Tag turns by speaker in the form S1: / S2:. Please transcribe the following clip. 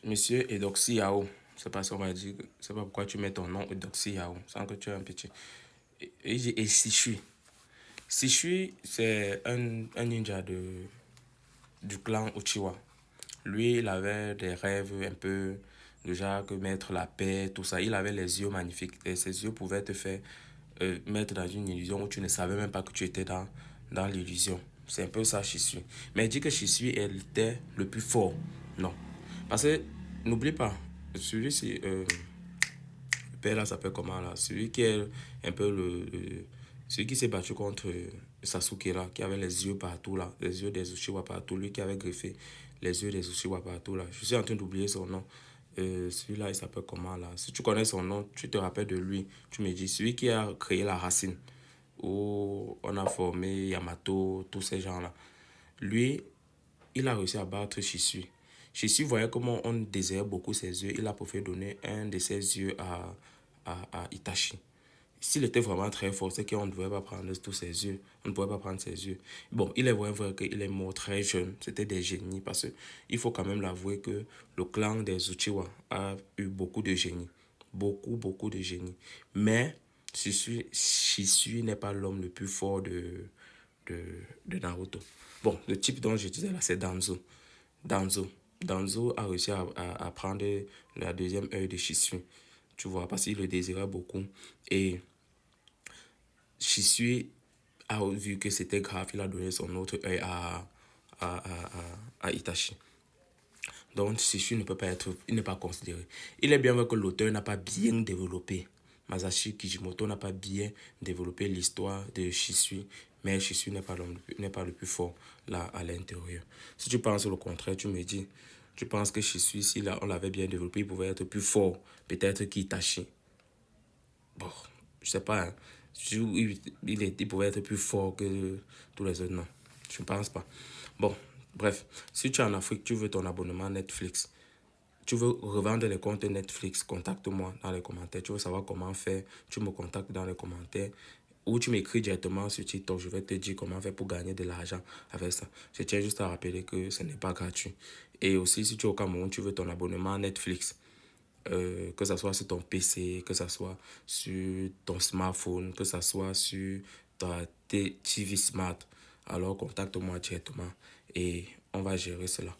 S1: Monsieur Edoxy Yao, c'est pas ça on va dire, c'est pas pourquoi tu mets ton nom Edoxy Yao, sans que tu aies un petit. Et Sishui. Sishui, c'est un ninja du clan Uchiwa. Lui, il avait des rêves un peu de genre que mettre la paix, tout ça. Il avait les yeux magnifiques et ses yeux pouvaient te faire mettre dans une illusion où tu ne savais même pas que tu étais dans l'illusion. C'est un peu ça, Shisui. Mais il dit que Shisui était le plus fort. Non. Parce que, n'oublie pas, celui-ci, le père là s'appelle comment là? Celui qui est un peu celui qui s'est battu contre Sasuke là, qui avait les yeux partout là, les yeux des Uchiwa partout, lui qui avait greffé les yeux des Uchiwa partout là. Je suis en train d'oublier son nom. Celui-là, il s'appelle comment là? Si tu connais son nom, tu te rappelles de lui. Tu me dis, celui qui a créé la racine, où on a formé Yamato, tous ces gens-là. Lui, il a réussi à battre Shisui. Shisui voyait comment on désirait beaucoup ses yeux. Il a préféré donner un de ses yeux à Itachi. S'il était vraiment très fort, c'est qu'on ne devait pas prendre tous ses yeux. On ne pouvait pas prendre ses yeux. Bon, il est vrai qu'il est mort très jeune. C'était des génies parce qu'il faut quand même l'avouer que le clan des Uchiwa a eu beaucoup de génies. Beaucoup de génies. Mais Shisui n'est pas l'homme le plus fort de, de Naruto. Bon, le type dont je disais là, c'est Danzo. Danzo. Danzo a réussi à prendre la deuxième œil de Shisui. Tu vois, parce qu'il le désirait beaucoup. Et Shisui a vu que c'était grave. Il a donné son autre œil à Itachi. Donc, Shisui ne peut pas être, il n'est pas considéré. Il est bien vrai que l'auteur n'a pas bien développé. Masashi Kishimoto n'a pas bien développé l'histoire de Shisui, mais Shisui n'est pas le plus fort là à l'intérieur. Si tu penses le contraire, tu me dis, tu penses que Shisui, si là, on l'avait bien développé, il pouvait être plus fort, peut-être qu'Itachi. Bon, je sais pas, hein. Il pouvait être plus fort que tous les autres, non. Je ne pense pas. Bon, bref, si tu es en Afrique, tu veux ton abonnement Netflix, tu veux revendre les comptes Netflix, contacte-moi dans les commentaires. Tu veux savoir comment faire, tu me contactes dans les commentaires. Ou tu m'écris directement sur TikTok, je vais te dire comment faire pour gagner de l'argent avec ça. Je tiens juste à rappeler que ce n'est pas gratuit. Et aussi, si tu es au Cameroun, tu veux ton abonnement Netflix, que ce soit sur ton PC, que ce soit sur ton smartphone, que ce soit sur ta TV Smart, alors contacte-moi directement et on va gérer cela.